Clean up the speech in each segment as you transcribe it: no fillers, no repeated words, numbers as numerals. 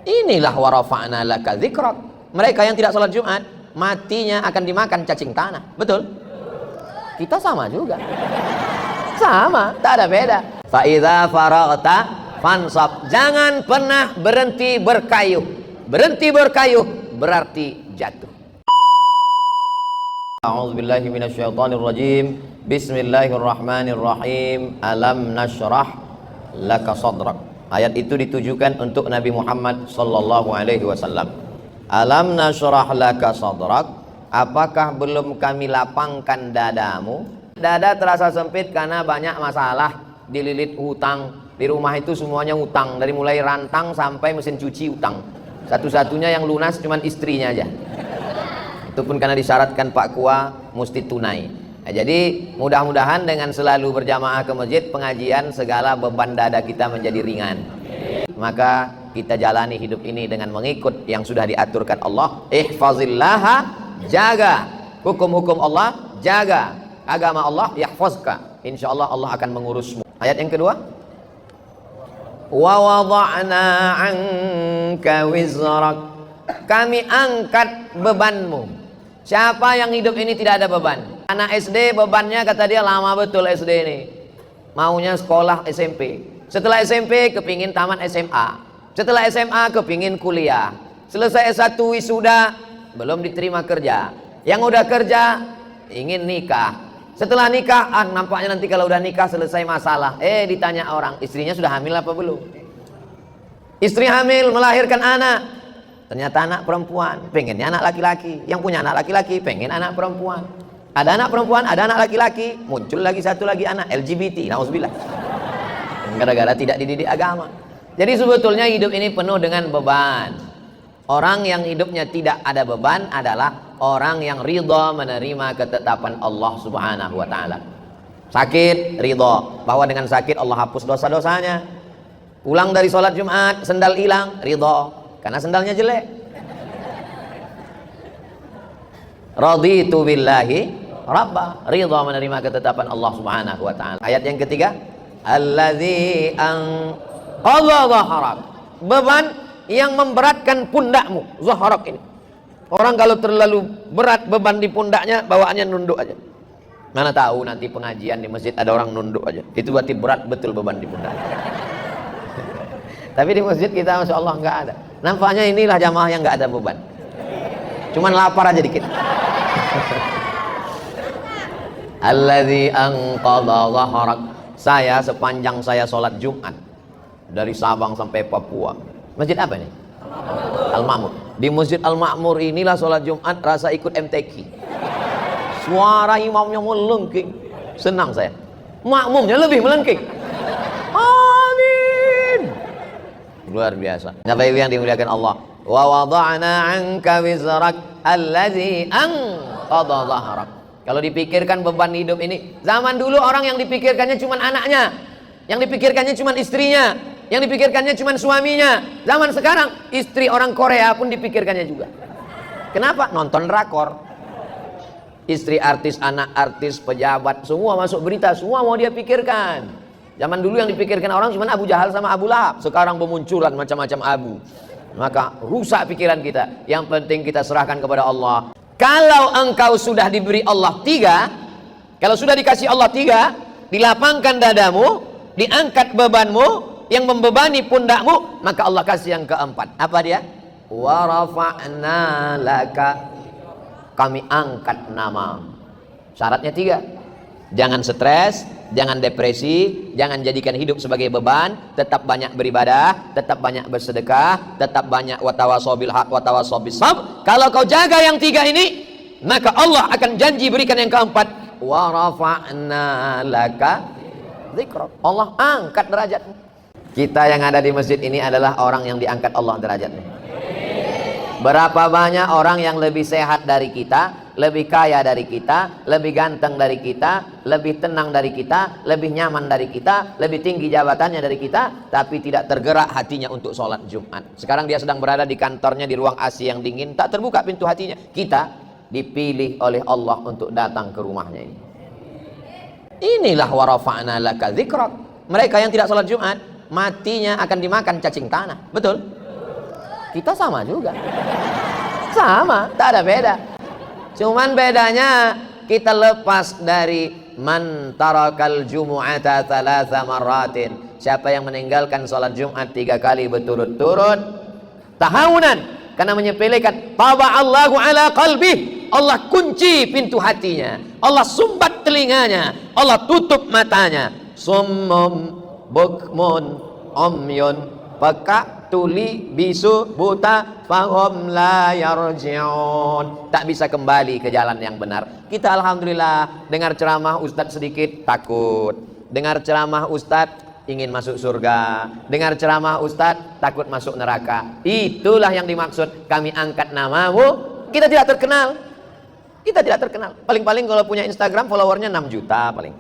Inilah warafa'na laka dzikrak. Mereka yang tidak sholat Jumat, matinya akan dimakan cacing tanah. Betul? Kita sama juga. Sama, tak ada beda. Fa idza faraghta fansab. Jangan pernah berhenti berkayuh. Berhenti berkayuh berarti jatuh. A'udzubillahi minasyaitonirrajim. Bismillahirrahmanirrahim. Alam nashrah laka sadrak. Ayat itu ditujukan untuk Nabi Muhammad sallallahu alaihi wasallam. Alam nashrah laka sadrak. Apakah belum kami lapangkan dadamu? Dada terasa sempit karena banyak masalah, dililit hutang. Di rumah itu semuanya hutang, dari mulai rantang sampai mesin cuci hutang. Satu-satunya yang lunas cuman istrinya aja. Itu pun karena disyaratkan Pak Kua mesti tunai. Nah, jadi mudah-mudahan dengan selalu berjamaah ke masjid, pengajian, segala beban dada kita menjadi ringan. Maka kita jalani hidup ini dengan mengikut yang sudah diaturkan Allah. Ihfazillaha, jaga hukum-hukum Allah, jaga agama Allah, yahfazka. Insyaallah Allah akan mengurusmu. Ayat yang kedua, wa wada'na 'anka wizrak. Kami angkat bebanmu. Siapa yang hidup ini tidak ada beban? Anak SD bebannya kata dia lama betul SD ini. Maunya sekolah SMP. Setelah SMP kepingin tamat SMA. Setelah SMA kepingin kuliah. Selesai S1 wisuda belum diterima kerja. Yang udah kerja ingin nikah. Setelah nikah, nampaknya nanti kalau udah nikah selesai masalah. Ditanya orang, istrinya sudah hamil apa belum? Istri hamil melahirkan anak. Ternyata anak perempuan, pengennya anak laki-laki. Yang punya anak laki-laki pengen anak perempuan. Ada anak perempuan, ada anak laki-laki, muncul lagi satu lagi anak LGBT. Nauzubillah. Gara-gara tidak dididik agama. Jadi sebetulnya hidup ini penuh dengan beban. Orang yang hidupnya tidak ada beban adalah orang yang ridha menerima ketetapan Allah Subhanahu wa taala. Sakit, ridha bahwa dengan sakit Allah hapus dosa-dosanya. Pulang dari sholat Jumat, sendal hilang, ridha karena sendalnya jelek. Raditu billahi rabba, ridha menerima ketetapan Allah Subhanahu wa taala. Ayat yang ketiga, allazi anqadha dhahrak. Beban yang memberatkan pundakmu, zahrak ini. Orang kalau terlalu berat beban di pundaknya, bawaannya nunduk aja. Mana tahu nanti pengajian di masjid ada orang nunduk aja. Itu berarti berat betul beban di pundak. Tapi di masjid kita Masya Allah nggak ada. Nampaknya inilah jamaah yang nggak ada beban. Cuman lapar aja dikit. Alladzi anqadha dhahrak. Saya sepanjang saya sholat Jumat dari Sabang sampai Papua. Masjid apa nih? Al-Ma'mur. Di Masjid Al-Ma'mur inilah sholat Jumat rasa ikut MTQ. Suara imamnya melengking. Senang saya. Makmumnya lebih melengking. Amin. Luar biasa. Bapak Ibu yang dimuliakan Allah. Wa wada'na 'anka wizrak allazi anqadha dhahrak. Kalau dipikirkan beban hidup ini, zaman dulu orang yang dipikirkannya cuma anaknya, yang dipikirkannya cuma istrinya, yang dipikirkannya cuma suaminya. Zaman sekarang istri orang Korea pun dipikirkannya juga. Kenapa? Nonton drakor. Istri artis, anak artis, pejabat, semua masuk berita, semua mau dia pikirkan. Zaman dulu yang dipikirkan orang cuma Abu Jahal sama Abu Lahab. Sekarang bermunculan macam-macam abu. Maka rusak pikiran kita. Yang penting kita serahkan kepada Allah. Kalau engkau sudah diberi Allah 3, kalau sudah dikasih Allah 3, dilapangkan dadamu, diangkat bebanmu yang membebani pundakmu, maka Allah kasih yang keempat. Apa dia? Wa rafa'na laka. Kami angkat nama. Syaratnya 3. Jangan stres, jangan depresi, jangan jadikan hidup sebagai beban, tetap banyak beribadah, tetap banyak bersedekah, tetap banyak watawasobil haq, watawasobil sabr. Kalau kau jaga yang 3 ini, maka Allah akan janji berikan yang keempat. Wa rafa'na laka dzikrak. Allah angkat derajatmu. Kita yang ada di masjid ini adalah orang yang diangkat Allah derajatnya. Berapa banyak orang yang lebih sehat dari kita, lebih kaya dari kita, lebih ganteng dari kita, lebih tenang dari kita, lebih nyaman dari kita, lebih tinggi jabatannya dari kita, tapi tidak tergerak hatinya untuk sholat Jumat. Sekarang dia sedang berada di kantornya di ruang AC yang dingin, tak terbuka pintu hatinya. Kita dipilih oleh Allah untuk datang ke rumahnya ini. Inilah warafa'na laka dzikrak. Mereka yang tidak sholat Jumat, matinya akan dimakan cacing tanah. Betul? Kita sama juga. Sama, tak ada beda. Cuman bedanya kita lepas dari man tarakal jumu'ata thalatha marratin. Siapa yang meninggalkan salat Jumat 3 kali berturut-turut tahawunan, karena menyepelekan, taba'allahu ala qalbih, Allah kunci pintu hatinya, Allah sumbat telinganya, Allah tutup matanya. Summum bukmun umyun, peka, tuli, bisu, buta, fahum la yarji'un, tak bisa kembali ke jalan yang benar. Kita alhamdulillah dengar ceramah ustadz sedikit takut, dengar ceramah ustadz ingin masuk surga, dengar ceramah ustadz takut masuk neraka. Itulah yang dimaksud kami angkat namamu. Kita tidak terkenal, kita tidak terkenal. Paling-paling kalau punya Instagram followernya 6 juta paling,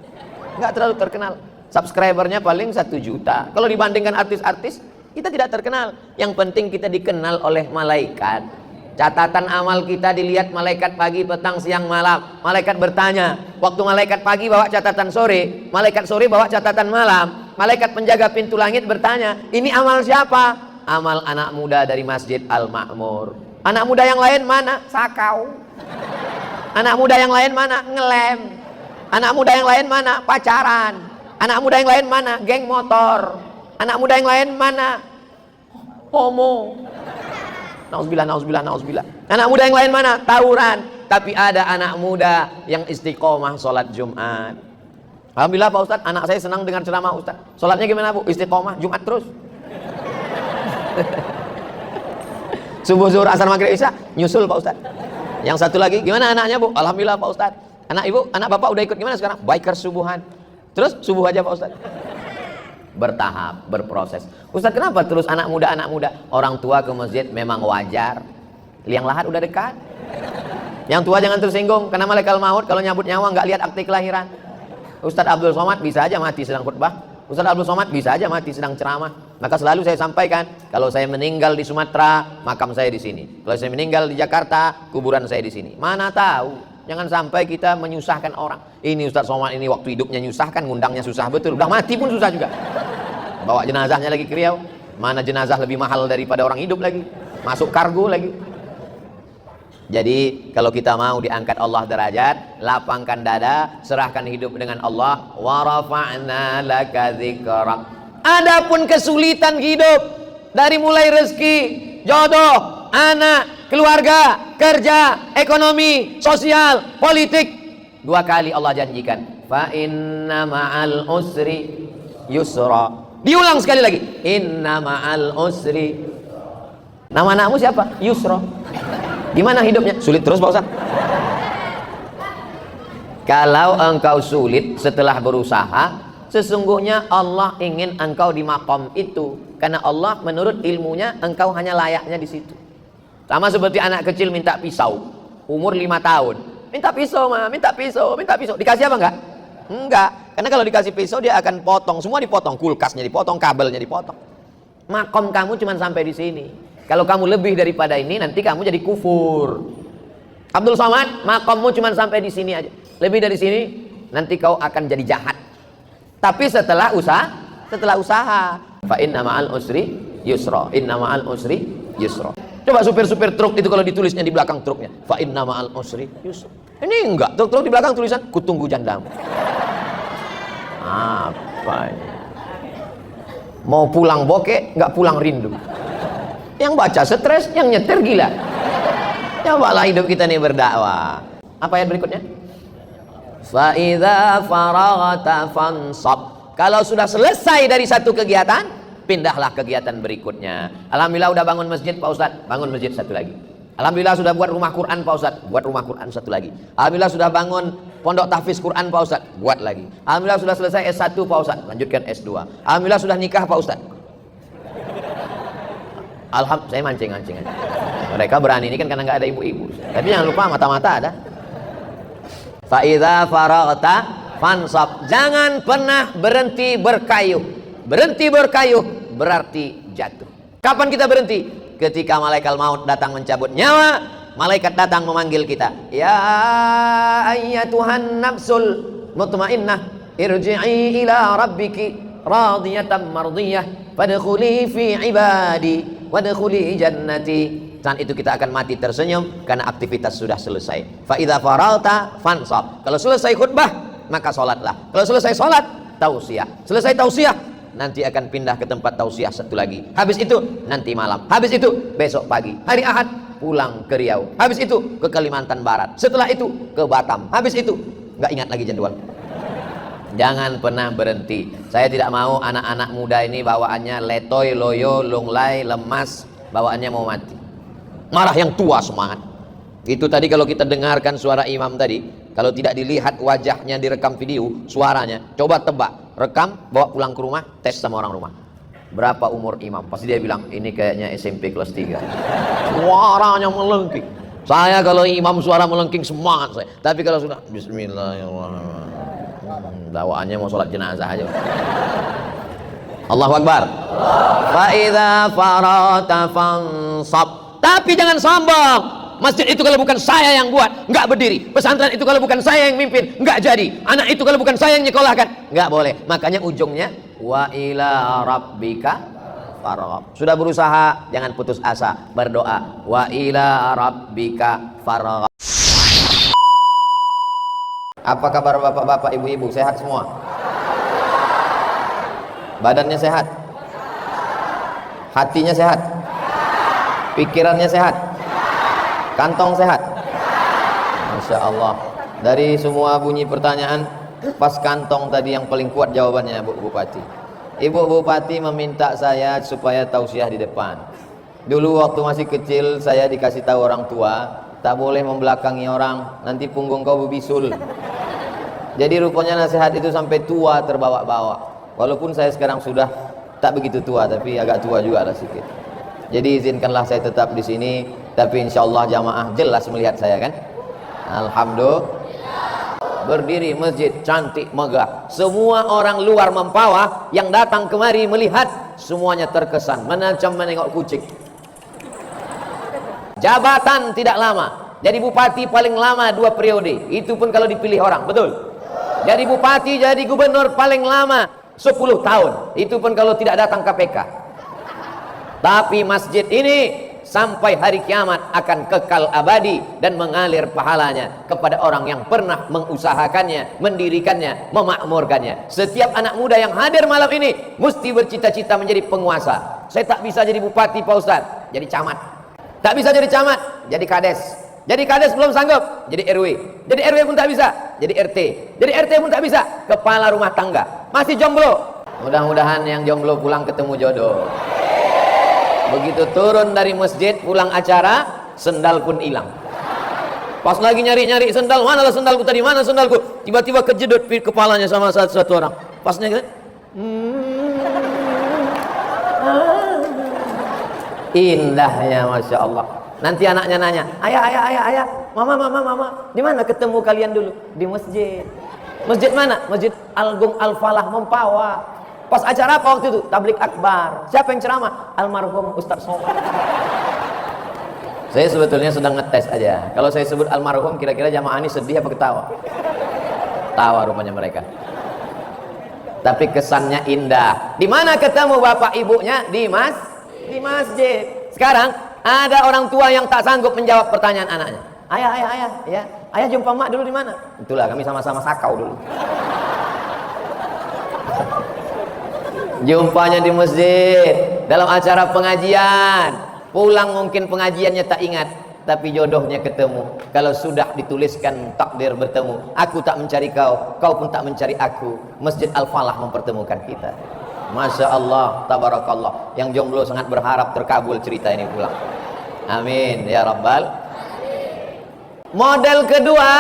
nggak terlalu terkenal. Subscribernya paling 1 juta. Kalau dibandingkan artis-artis, kita tidak terkenal. Yang penting kita dikenal oleh malaikat. Catatan amal kita dilihat malaikat pagi, petang, siang, malam. Malaikat bertanya. Waktu malaikat pagi bawa catatan sore, malaikat sore bawa catatan malam. Malaikat penjaga pintu langit bertanya, ini amal siapa? Amal anak muda dari Masjid Al-Ma'mur. Anak muda yang lain mana? Sakau. Anak muda yang lain mana? Ngelem. Anak muda yang lain mana? Pacaran. Anak muda yang lain mana? Geng motor. Anak muda yang lain mana? Homo. Nauzubillah, nauzubillah, nauzubillah. Anak muda yang lain mana? Tawuran. Tapi ada anak muda yang istiqomah sholat Jumat. Alhamdulillah Pak Ustadz, anak saya senang dengar ceramah Ustadz. Sholatnya gimana Bu? Istiqomah, Jumat terus. Subuh, zuhur, asar, maghrib, isya, nyusul Pak Ustadz. Yang satu lagi, gimana anaknya Bu? Alhamdulillah Pak Ustadz. Anak ibu, anak bapak udah ikut gimana sekarang? Biker subuhan. Terus subuh aja Pak Ustadz. Bertahap, berproses. Ustadz kenapa terus anak muda? Orang tua ke masjid memang wajar. Liang lahat udah dekat. Yang tua jangan tersinggung, karena malaikat maut kalau nyabut nyawa nggak lihat akte kelahiran. Ustadz Abdul Somad bisa aja mati sedang khutbah. Ustadz Abdul Somad bisa aja mati sedang ceramah. Maka selalu saya sampaikan, kalau saya meninggal di Sumatera, makam saya di sini. Kalau saya meninggal di Jakarta, kuburan saya di sini. Mana tahu, jangan sampai kita menyusahkan orang. Ini Ustadz Somad ini waktu hidupnya nyusahkan, ngundangnya susah betul. Udah mati pun susah juga. Bawa jenazahnya lagi ke Riau. Mana jenazah lebih mahal daripada orang hidup lagi. Masuk kargo lagi. Jadi kalau kita mau diangkat Allah derajat, lapangkan dada, serahkan hidup dengan Allah. Wa rafa'na laka dzikrak. Adapun kesulitan hidup, dari mulai rezeki, jodoh, anak, keluarga, kerja, ekonomi, sosial, politik, 2 kali Allah janjikan, fa inna ma'al usri yusra. Diulang sekali lagi, inna ma'al usri. Nama anakmu siapa? Yusra. Gimana hidupnya? Sulit terus Pak Ustaz. Kalau engkau sulit setelah berusaha, sesungguhnya Allah ingin engkau di makom itu, karena Allah menurut ilmunya engkau hanya layaknya di situ. Sama seperti anak kecil minta pisau, umur 5 tahun, minta pisau ma, minta pisau, minta pisau. Dikasih apa enggak? Enggak, karena kalau dikasih pisau dia akan potong, semua dipotong, kulkasnya dipotong, kabelnya dipotong. Makom kamu cuma sampai di sini. Kalau kamu lebih daripada ini, nanti kamu jadi kufur. Abdul Somad, makommu cuma sampai di sini aja. Lebih dari sini, nanti kau akan jadi jahat. Tapi setelah usaha, fa inna ma'al usri yusra, inna ma'al usri yusra. Coba supir-supir truk itu kalau ditulisnya di belakang truknya, fa inna ma'al usri yusra. Ini enggak, truk-truk di belakang tulisan, kutunggu jandamu. Apa ini? Mau pulang bokeh, enggak pulang rindu. Yang baca stres, yang nyetir gila. Cobalah hidup kita ini berdakwah. Apa ayat berikutnya? Fa idza faraghta fansab. Kalau sudah selesai dari satu kegiatan, pindahlah kegiatan berikutnya. Alhamdulillah udah bangun masjid Pak Ustadz, bangun masjid satu lagi. Alhamdulillah sudah buat rumah Quran Pak Ustadz, buat rumah Quran satu lagi. Alhamdulillah sudah bangun pondok tahfiz Quran Pak Ustadz, buat lagi. Alhamdulillah sudah selesai S1 Pak Ustadz, lanjutkan S2. Alhamdulillah sudah nikah Pak Ustadz. Saya mancing. Mereka berani ini kan karena nggak ada ibu-ibu. Tapi jangan lupa mata-mata ada. Fa idza faraghta fansab. Jangan pernah berhenti berkayuh. Berhenti berkayuh berarti jatuh. Kapan kita berhenti? Ketika malaikat maut datang mencabut nyawa, malaikat datang memanggil kita. Ya ayyatuhan nafsul mutmainnah, irji'i ila rabbiki radiyatan mardiyah, fadkhuli fi ibadi. wadkhuli jannati. Saat itu kita akan mati tersenyum karena aktivitas sudah selesai. Fa idza faralta fansab. Kalau selesai khutbah maka salatlah. Kalau selesai salat tausiah. Selesai tausiah nanti akan pindah ke tempat tausiah satu lagi. Habis itu nanti malam. Habis itu besok pagi. Hari Ahad pulang ke Riau. Habis itu ke Kalimantan Barat. Setelah itu ke Batam. Habis itu nggak ingat lagi jadwal. Jangan pernah berhenti. Saya tidak mau anak-anak muda ini bawaannya letoy, loyo, lunglai, lemas, bawaannya mau mati. Marah yang tua semangat. Itu tadi kalau kita dengarkan suara imam tadi, kalau tidak dilihat wajahnya direkam video, suaranya, coba tebak, rekam, bawa pulang ke rumah, tes sama orang rumah. Berapa umur imam? Pasti dia bilang, ini kayaknya SMP kelas 3. Suaranya melengking. Saya kalau imam suara melengking semangat saya. Tapi kalau sudah Bismillahirrahmanirrahim, bawaannya mau sholat jenazah aja. Allahu Akbar. Fa idza farata fansab. Tapi jangan sombong. Masjid itu kalau bukan saya yang buat, nggak berdiri. Pesantren itu kalau bukan saya yang mimpin, nggak jadi. Anak itu kalau bukan saya yang nyekolahkan, nggak boleh. Makanya ujungnya wa ila rabbika farghab. Sudah berusaha, jangan putus asa, berdoa. Wa ila rabbika farghab. Apa kabar bapak-bapak, ibu-ibu? Sehat semua? Badannya sehat? Hatinya sehat? Pikirannya sehat? Kantong sehat? Masya Allah. Dari semua bunyi pertanyaan, pas kantong tadi yang paling kuat jawabannya Bu Bupati. Ibu Bupati meminta saya supaya tausiah di depan. Dulu waktu masih kecil saya dikasih tahu orang tua, tak boleh membelakangi orang, nanti punggung kau berbisul. Jadi rupanya nasihat itu sampai tua terbawa-bawa. Walaupun saya sekarang sudah tak begitu tua, tapi agak tua juga lah sedikit. Jadi izinkanlah saya tetap di sini, tapi insya Allah jamaah jelas melihat saya kan. Alhamdulillah. Berdiri masjid cantik megah. Semua orang luar Mempawah yang datang kemari melihat semuanya terkesan, macam menengok kucing. Jabatan tidak lama. Jadi bupati paling lama 2 periode. Itu pun kalau dipilih orang, betul? Jadi bupati, jadi gubernur paling lama 10 tahun. Itu pun kalau tidak datang KPK. Tapi masjid ini sampai hari kiamat akan kekal abadi dan mengalir pahalanya kepada orang yang pernah mengusahakannya, mendirikannya, memakmurkannya. Setiap anak muda yang hadir malam ini mesti bercita-cita menjadi penguasa. Saya tak bisa jadi bupati Pak Ustaz, jadi camat. Tak bisa jadi camat, jadi kades. Jadi kades belum sanggup, jadi RW. Jadi RW pun tak bisa, jadi RT. Jadi RT pun tak bisa, kepala rumah tangga. Masih jomblo. Mudah-mudahan yang jomblo pulang ketemu jodoh. Begitu turun dari masjid, pulang acara, sendal pun hilang. Pas lagi nyari-nyari sendal, manalah sendalku tadi, mana sendalku? Tiba-tiba kejedot kepalanya sama satu orang. Pasnya gitu. Indahnya Masya Allah. Nanti anaknya nanya, ayah, mama, di mana ketemu kalian dulu? Di masjid. Masjid mana? Masjid Agung Al-Falah Mempawah. Pas acara apa waktu itu? Tablik akbar. Siapa yang ceramah? Almarhum Ustaz Somad. Saya sebetulnya sedang ngetes aja. Kalau saya sebut almarhum, kira-kira jamaah ini sedih apa ketawa? Tawa rupanya mereka. Tapi kesannya indah. Di mana ketemu bapak ibunya? Di masjid. Sekarang ada orang tua yang tak sanggup menjawab pertanyaan anaknya. Ayah, ya. Ayah jumpa mak dulu di mana? Itulah kami sama-sama sakau dulu. Jumpanya di masjid, dalam acara pengajian. Pulang mungkin pengajiannya tak ingat, tapi jodohnya ketemu. Kalau sudah dituliskan takdir bertemu, aku tak mencari kau, kau pun tak mencari aku. Masjid Al-Falah mempertemukan kita. Masya Allah, tabarakallah. Yang jomblo sangat berharap terkabul cerita ini pulang. Amin ya Rabbal. Model kedua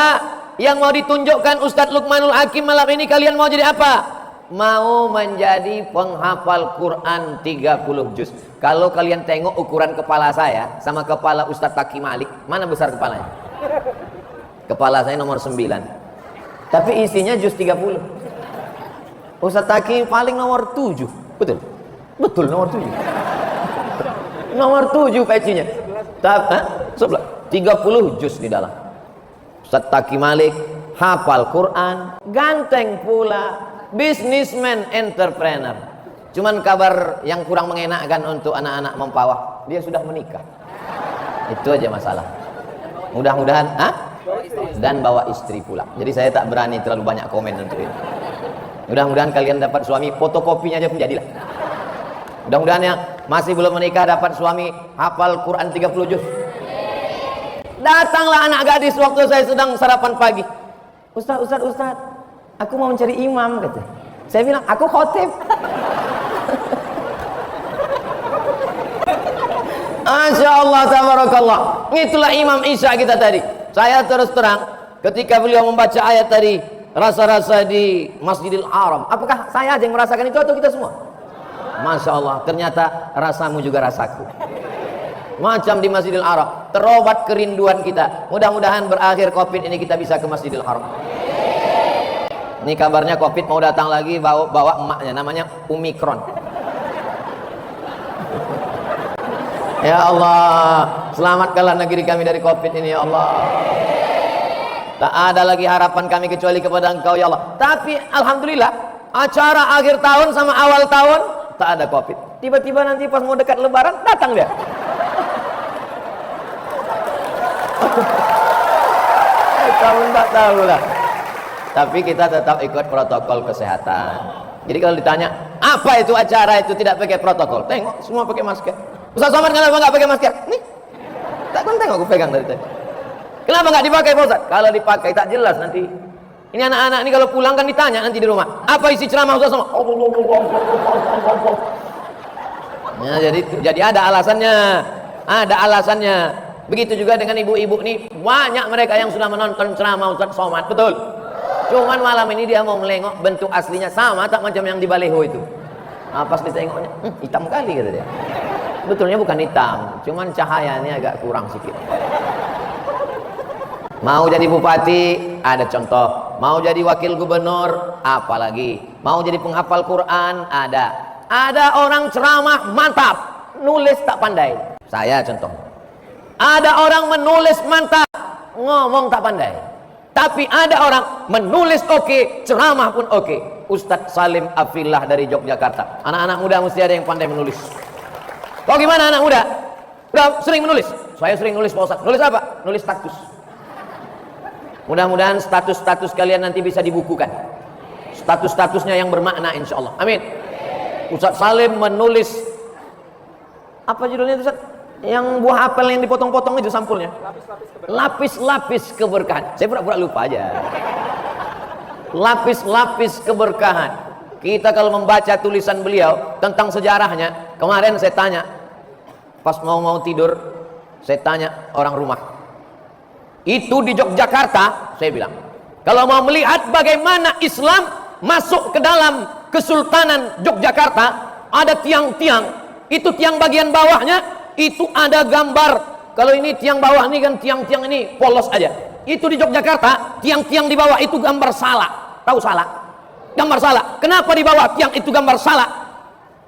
yang mau ditunjukkan Ustadz Luqmanul Hakim malam ini, kalian mau jadi apa? Mau menjadi penghafal Quran 30 juz. Kalau kalian tengok ukuran kepala saya sama kepala Ustadz Taki Malik, mana besar kepalanya? Kepala saya nomor 9, tapi isinya juz 30. Ustadz Taki paling nomor 7. Betul? Betul nomor 7. Nomor 7 pecinya. 30 juz di dalam. Ustadz Taki Malik hafal Quran, ganteng pula, businessman, entrepreneur. Cuman kabar yang kurang mengenakkan untuk anak-anak mempawah, dia sudah menikah. Itu aja masalah. Mudah-mudahan, dan bawa istri pula. Jadi saya tak berani terlalu banyak komen untuk ini. Mudah-mudahan kalian dapat suami, fotokopinya aja pun jadilah. Mudah-mudahan yang masih belum menikah dapat suami hafal Quran 30 juz. Datanglah anak gadis waktu saya sedang sarapan pagi. Ustaz, aku mau mencari imam, kata. Saya bilang, aku khotib. Masya Allah, tabarakallah. Itulah Imam Isya kita tadi. Saya terus terang, ketika beliau membaca ayat tadi, rasa-rasa di Masjidil Haram, apakah saya aja yang merasakan itu atau kita semua? Masya Allah, ternyata rasamu juga rasaku. Macam di Masjidil Haram, terobat kerinduan kita. Mudah-mudahan berakhir Covid ini kita bisa ke Masjidil Haram. Ini kabarnya Covid mau datang lagi, bawa emaknya, namanya Omikron. Ya Allah, selamatkanlah negeri kami dari Covid ini, ya Allah. Tak ada lagi harapan kami kecuali kepada Engkau, ya Allah. Tapi alhamdulillah, acara akhir tahun sama awal tahun tak ada Covid. Tiba-tiba nanti pas mau dekat Lebaran datang dia. Kamu tak tahu lah. Tapi kita tetap ikut protokol kesehatan. Jadi kalau ditanya apa itu acara itu tidak pakai protokol, tengok semua pakai masker. Ustaz Somad kenapa nggak pakai masker? Nih, tak kan tengok aku pegang dari tadi. Kenapa nggak dipakai Pak Ustaz? Kalau dipakai tak jelas nanti. Ini anak-anak ini kalau pulang kan ditanya nanti di rumah. Apa isi ceramah Ustaz Somad? Nah, jadi ada alasannya. Ada alasannya. Begitu juga dengan ibu-ibu nih, banyak mereka yang sudah menonton ceramah Ustaz Somad, betul. Cuman malam ini dia mau melengok bentuk aslinya sama tak macam yang di baleho itu. Nah, pas ditengoknya, hitam kali kata dia. Betulnya bukan hitam, cuman cahayanya agak kurang sedikit. Mau jadi bupati, ada contoh. Mau jadi wakil gubernur, apalagi. Mau jadi penghafal Quran, ada. Ada orang ceramah mantap, nulis tak pandai. Saya contoh. Ada orang menulis mantap, ngomong tak pandai. Tapi ada orang menulis oke, ceramah pun oke. Ustadz Salim Afillah dari Yogyakarta. Anak-anak muda mesti ada yang pandai menulis. Kok gimana anak muda? Udah sering menulis? Saya sering nulis Pak Ustadz. Nulis apa? Nulis status. Mudah-mudahan status-status kalian nanti bisa dibukukan. Status-statusnya yang bermakna insya Allah. Amin. Ustadz Salim menulis, apa judulnya itu Ustadz? Yang buah apel yang dipotong-potong itu sampulnya. Lapis-lapis keberkahan. Saya pura-pura lupa aja. Lapis-lapis keberkahan. Kita kalau membaca tulisan beliau tentang sejarahnya, kemarin saya tanya, pas mau tidur, saya tanya orang rumah. Itu di Yogyakarta, saya bilang, kalau mau melihat bagaimana Islam masuk ke dalam Kesultanan Yogyakarta, ada tiang-tiang, itu tiang bagian bawahnya, itu ada gambar. Kalau ini tiang bawah ini kan tiang-tiang ini polos aja. Itu di Yogyakarta, tiang-tiang di bawah itu gambar salak. Tahu salak? Gambar salak. Kenapa di bawah tiang itu gambar salak?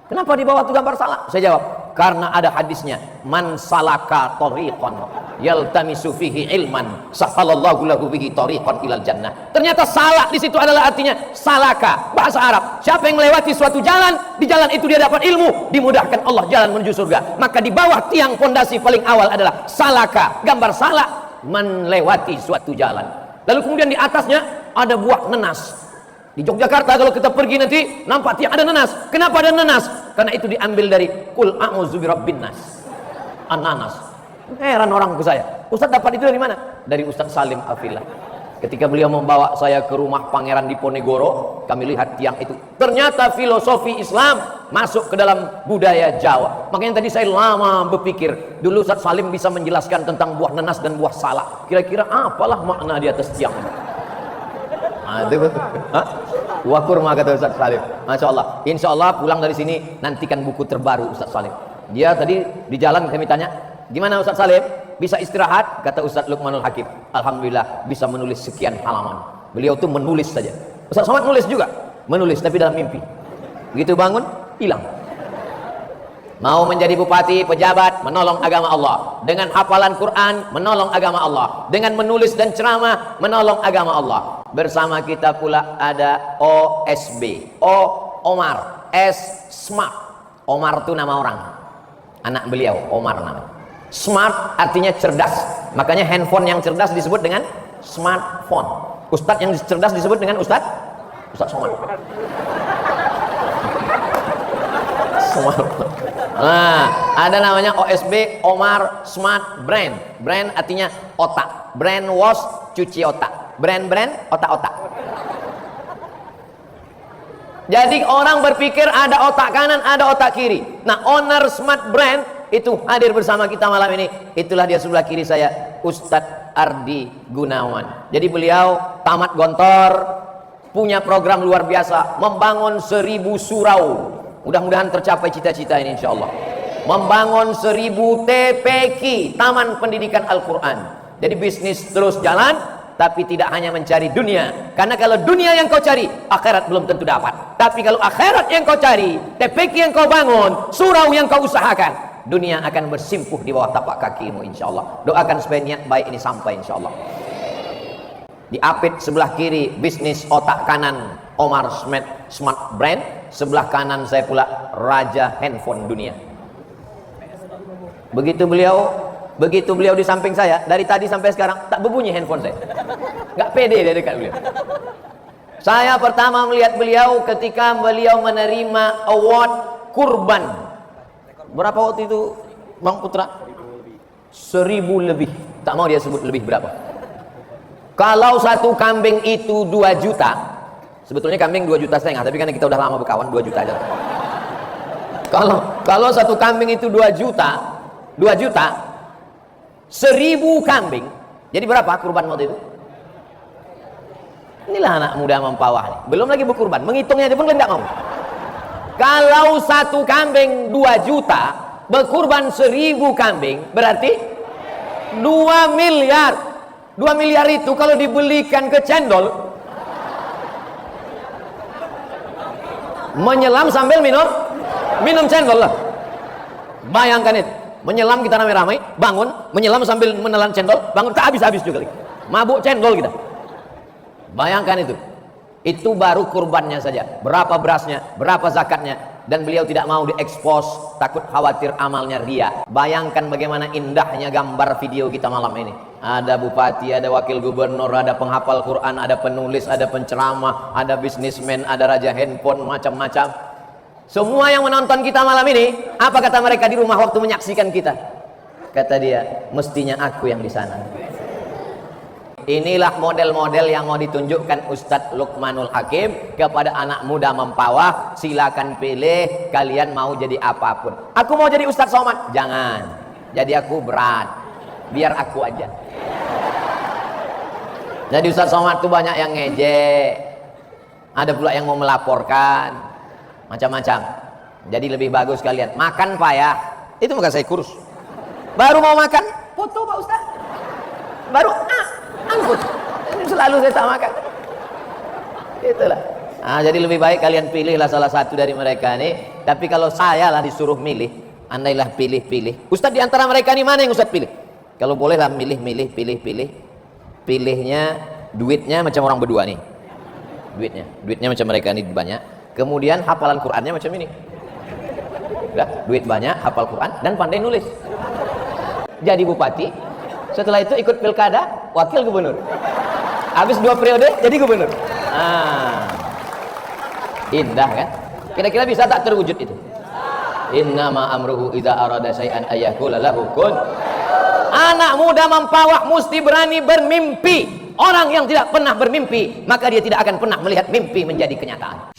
Kenapa di bawah itu gambar salak? Saya jawab, karena ada hadisnya, man salaka tariqan yaltamisu fihi ilman sahalallahu lahu bihi tariqan ilal jannah. Ternyata salak di situ adalah artinya salaka, bahasa Arab. Siapa yang melewati suatu jalan, di jalan itu dia dapat ilmu, dimudahkan Allah jalan menuju surga. Maka di bawah tiang pondasi paling awal adalah salaka, gambar salak, melewati suatu jalan. Lalu kemudian di atasnya ada buah nenas. Di Yogyakarta kalau kita pergi nanti nampak tiang ada nanas. Kenapa ada nanas? Karena itu diambil dari Qul a'udzu birabbin nas. Ananas. Heran orang ke saya. Ustaz dapat itu dari mana? Dari Ustaz Salim Afillah. Ketika beliau membawa saya ke rumah Pangeran Diponegoro, kami lihat tiang itu. Ternyata filosofi Islam masuk ke dalam budaya Jawa. Makanya tadi saya lama berpikir, dulu Ustaz Salim bisa menjelaskan tentang buah nanas dan buah salak. Kira-kira apalah makna di atas tiang? Itu buah kurma kata Ustaz Salim. Masya Allah. Insya Allah pulang dari sini nantikan buku terbaru Ustaz Salim. Dia tadi di jalan kami tanya, gimana Ustaz Salim? Bisa istirahat? Kata Ustaz Luqmanul Hakim, alhamdulillah bisa menulis sekian halaman. Beliau tuh menulis saja. Ustaz Somad nulis juga, menulis tapi dalam mimpi. Begitu bangun hilang. Mau menjadi bupati, pejabat, menolong agama Allah. Dengan hafalan Quran, menolong agama Allah. Dengan menulis dan ceramah, menolong agama Allah. Bersama kita pula ada OSB, Omar S. Smart. Omar itu nama orang, anak beliau Omar namanya. Smart artinya cerdas, makanya handphone yang cerdas disebut dengan smartphone. Ustadz yang cerdas disebut dengan Ustadz Somad. Nah, ada namanya OSB, Omar Smart Brain. Brain artinya otak. Brain wash, cuci otak. Brain otak-otak. Jadi orang berpikir ada otak kanan, ada otak kiri. Nah, owner Smart Brain itu hadir bersama kita malam ini. Itulah dia sebelah kiri saya, Ustadz Ardi Gunawan. Jadi beliau tamat Gontor, punya program luar biasa, membangun 1000 surau. Mudah-mudahan tercapai cita-cita ini insya Allah. Membangun 1000 TPQ, Taman Pendidikan Al-Quran. Jadi bisnis terus jalan, tapi tidak hanya mencari dunia. Karena kalau dunia yang kau cari, akhirat belum tentu dapat. Tapi kalau akhirat yang kau cari, TPQ yang kau bangun, surau yang kau usahakan, dunia akan bersimpuh di bawah tapak kakimu insya Allah. Doakan supaya niat baik ini sampai insya Allah. Di apit sebelah kiri bisnis otak kanan Omar Smart Brain, sebelah kanan saya pula raja handphone dunia. Begitu beliau di samping saya, dari tadi sampai sekarang tak berbunyi handphone saya. Nggak pede dari dekat beliau. Saya pertama melihat beliau ketika beliau menerima award kurban. Berapa waktu itu Bang Putra? 1000 lebih. Tak mau dia sebut lebih berapa. Kalau satu kambing itu 2 juta, sebetulnya kambing 2,5 juta, tapi karena kita udah lama berkawan 2 juta aja. Kalau satu kambing itu 2 juta, 1000 kambing, jadi berapa kurban waktu itu? Inilah anak muda mempawah nih. Belum lagi berkurban, menghitungnya aja pun kalian nggak mau. Kalau satu kambing 2 juta, berkurban 1000 kambing, berarti 2 miliar. 2 miliar itu kalau dibelikan ke cendol, menyelam sambil minum cendol lah. Bayangkan itu, menyelam kita ramai-ramai, bangun, menyelam sambil menelan cendol, bangun, tak habis-habis juga lagi. Mabuk cendol kita. Bayangkan itu baru kurbannya saja. Berapa berasnya, berapa zakatnya, dan beliau tidak mau diekspos, takut khawatir amalnya ria. Bayangkan bagaimana indahnya gambar video kita malam ini. Ada bupati, ada wakil gubernur, ada penghafal Quran, ada penulis, ada penceramah, ada bisnismen, ada raja handphone, macam-macam. Semua yang menonton kita malam ini, apa kata mereka di rumah waktu menyaksikan kita? Kata dia, mestinya aku yang di sana. Inilah model-model yang mau ditunjukkan Ustadz Luqmanul Hakim kepada anak muda mempawah. Silakan pilih, kalian mau jadi apapun. Aku mau jadi Ustadz Somad, jangan. Jadi aku berat, biar aku aja. Jadi Ustadz Somad itu banyak yang ngejek, ada pula yang mau melaporkan, macam-macam. Jadi lebih bagus kalian makan payah. Itu maka saya kurus. Baru mau makan, foto Pak Ustadz. Baru angkut. Selalu saya tak makan. Itulah. Nah, jadi lebih baik kalian pilihlah salah satu dari mereka ini. Tapi kalau saya lah disuruh milih, andailah pilih-pilih. Ustadz di antara mereka ini mana yang Ustadz pilih? Kalau bolehlah milih. Pilihnya duitnya macam orang berdua nih. Duitnya macam mereka ini banyak. Kemudian hafalan Qurannya macam ini. Udah, duit banyak, hafal Quran dan pandai nulis. Jadi bupati, setelah itu ikut pilkada, wakil gubernur. Habis 2 periode jadi gubernur. Indah kan? Kira-kira bisa tak terwujud itu? Innama amruhu idza arada syai'an ayyaqula lahu kun. Anak muda mempawah mesti berani bermimpi. Orang yang tidak pernah bermimpi, maka dia tidak akan pernah melihat mimpi menjadi kenyataan.